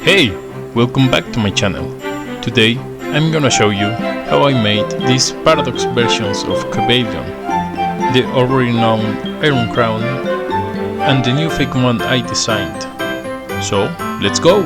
Hey! Welcome back to my channel. Today I'm gonna show you how I made these paradox versions of Cobalion, the already known Iron Crown, and the new Fakemon I designed. So let's go!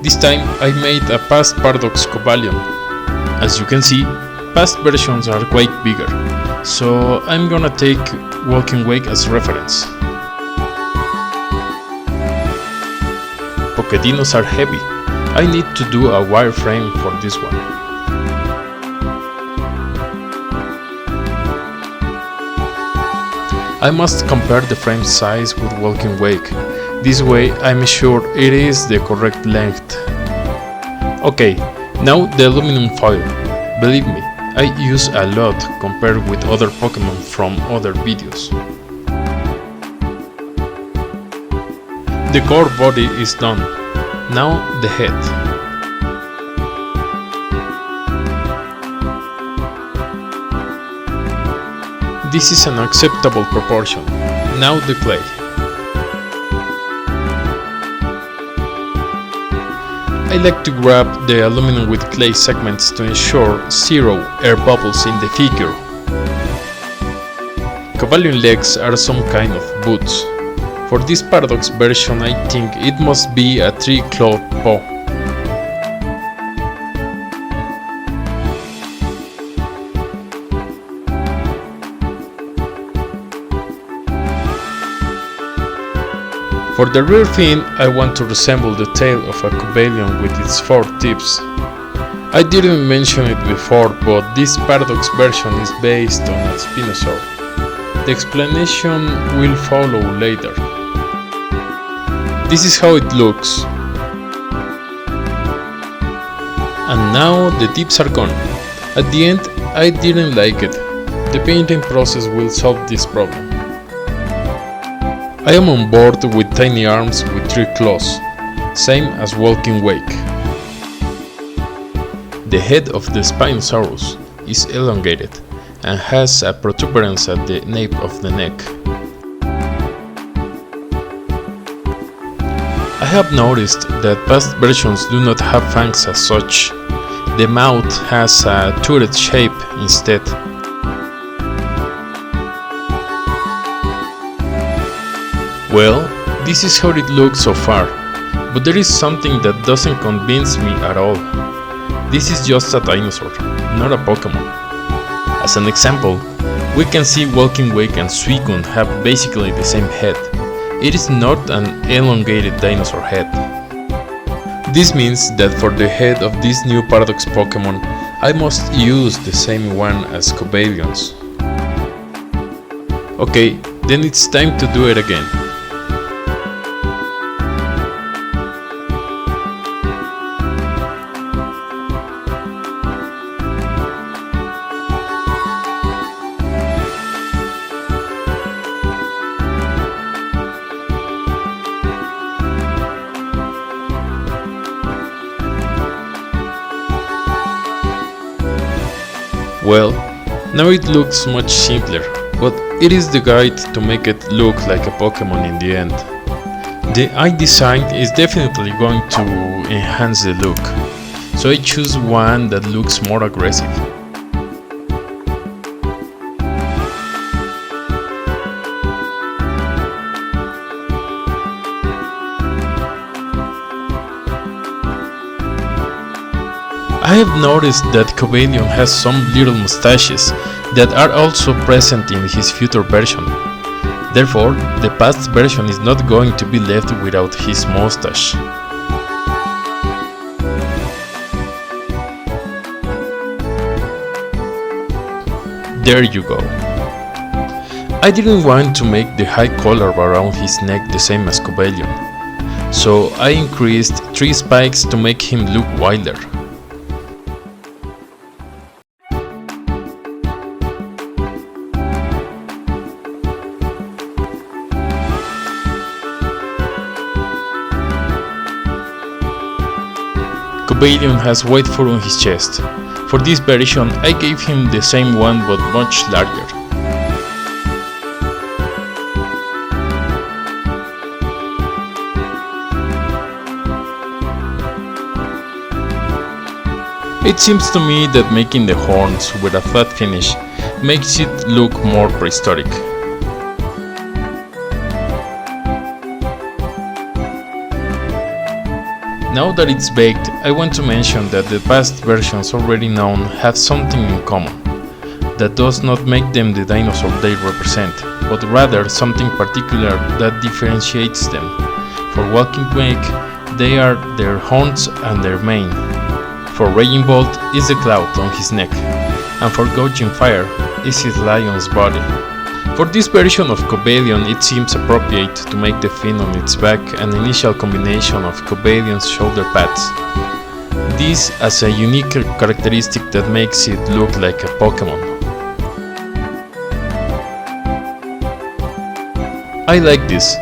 This time I made a past Paradox Cobalion. As you can see, past versions are quite bigger, so I'm gonna take Walking Wake as reference. Pokédinos are heavy. I need to do a wireframe for this one. I must compare the frame size with Walking Wake. This way I'm sure it is the correct length. Okay, now the aluminum foil. Believe me, I use a lot compared with other Pokemon from other videos. The core body is done. Now the head. This is an acceptable proportion. Now the clay. I like to grab the aluminum with clay segments to ensure zero air bubbles in the figure. Cobalion legs are some kind of boots. For this Paradox version I think it must be a 3-clawed paw. For the rear fin, I want to resemble the tail of a Cobalion with its 4 tips. I didn't mention it before, but this Paradox version is based on a Spinosaur. The explanation will follow later. This is how it looks. And now the tips are gone. At the end, I didn't like it. The painting process will solve this problem. I am on board with tiny arms with 3 claws, same as Walking Wake. The head of the Spinosaurus is elongated and has a protuberance at the nape of the neck. I have noticed that past versions do not have fangs as such. The mouth has a toothed shape instead. Well, this is how it looks so far, but there is something that doesn't convince me at all. This is just a dinosaur, not a Pokemon. As an example, we can see Walking Wake and Suicune have basically the same head. It is not an elongated dinosaur head. This means that for the head of this new Paradox Pokemon, I must use the same one as Cobalion's. Okay, then it's time to do it again. Well, now it looks much simpler, but it is the guide to make it look like a Pokemon in the end. The eye design is definitely going to enhance the look, so I choose one that looks more aggressive. I have noticed that Cobalion has some little mustaches that are also present in his future version. Therefore, the past version is not going to be left without his mustache. There you go. I didn't want to make the high collar around his neck the same as Cobalion, so I increased 3 spikes to make him look wilder. Cobalion has white fur on his chest. For this version I gave him the same one but much larger. It seems to me that making the horns with a flat finish makes it look more prehistoric. Now that it's baked, I want to mention that the past versions already known have something in common. That does not make them the dinosaur they represent, but rather something particular that differentiates them. For Walking Wake, they are their horns and their mane. For Raging Bolt is the cloud on his neck, and for Gouging Fire is his lion's body. For this version of Cobalion, it seems appropriate to make the fin on its back an initial combination of Cobalion's shoulder pads. This as a unique characteristic that makes it look like a Pokemon. I like this.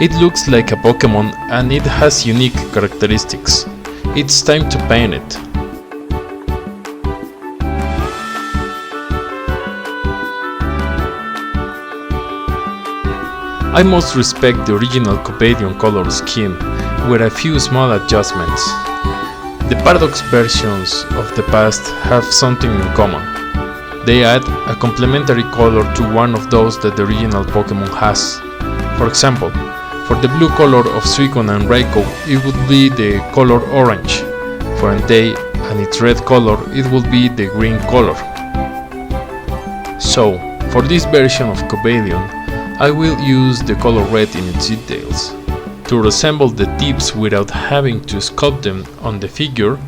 It looks like a Pokemon and it has unique characteristics. It's time to paint it. I must respect the original Cobalion color scheme with a few small adjustments. The Paradox versions of the past have something in common. They add a complementary color to one of those that the original Pokemon has. For example, for the blue color of Suicune and Raikou, it would be the color orange. For Entei and its red color, it will be the green color. So, for this version of Cobalion, I will use the color red in its details. To resemble the tips without having to sculpt them on the figure,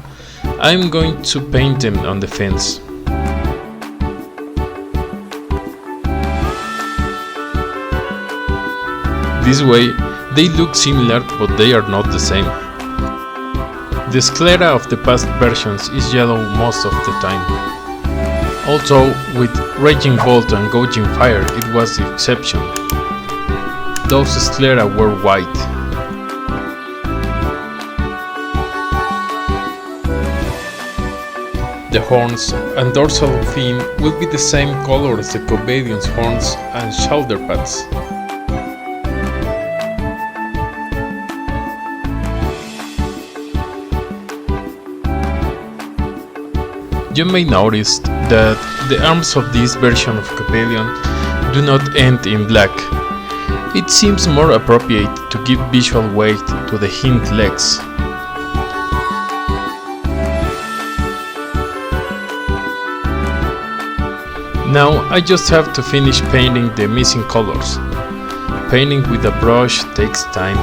I am going to paint them on the fence. This way, they look similar but they are not the same. The sclera of the past versions is yellow most of the time. Also, with Raging Bolt and Gouging Fire it was the exception. Those sclera were white. The horns and dorsal fin will be the same color as the Cobalion's horns and shoulder pads. You may notice that the arms of this version of Cobalion do not end in black. It seems more appropriate to give visual weight to the hind legs. Now I just have to finish painting the missing colors. Painting with a brush takes time.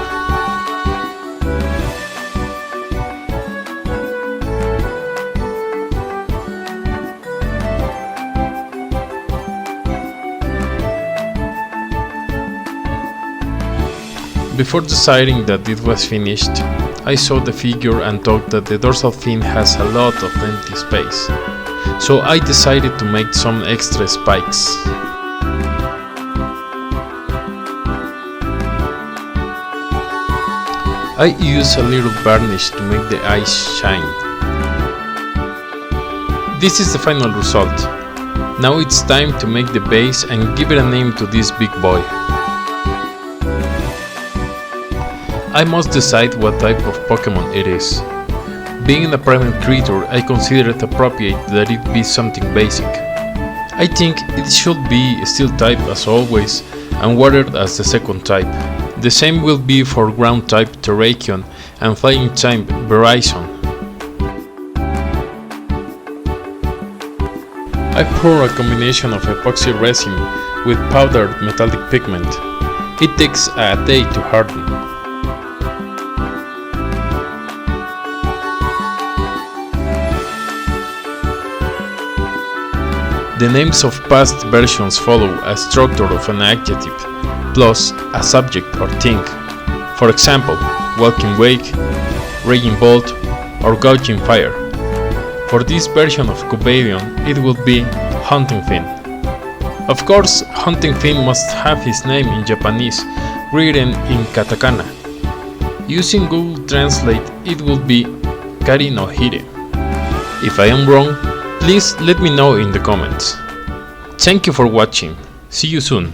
Before deciding that it was finished, I saw the figure and thought that the dorsal fin has a lot of empty space, so I decided to make some extra spikes. I use a little varnish to make the eyes shine. This is the final result. Now it's time to make the base and give it a name to this big boy. I must decide what type of Pokemon it is. Being a primitive creature, I consider it appropriate that it be something basic. I think it should be Steel type as always, and Water as the second type. The same will be for Ground type Terrakion and Flying type Verizon. I pour a combination of epoxy resin with powdered metallic pigment. It takes a day to harden. The names of past versions follow a structure of an adjective, plus a subject or thing. For example, Walking Wake, Raging Bolt, or Gouging Fire. For this version of Cobalion, it will be Hunting Fin. Of course, Hunting Fin must have his name in Japanese, written in katakana. Using Google Translate, it will be Kari no Hire. If I am wrong, please let me know in the comments. Thank you for watching. See you soon.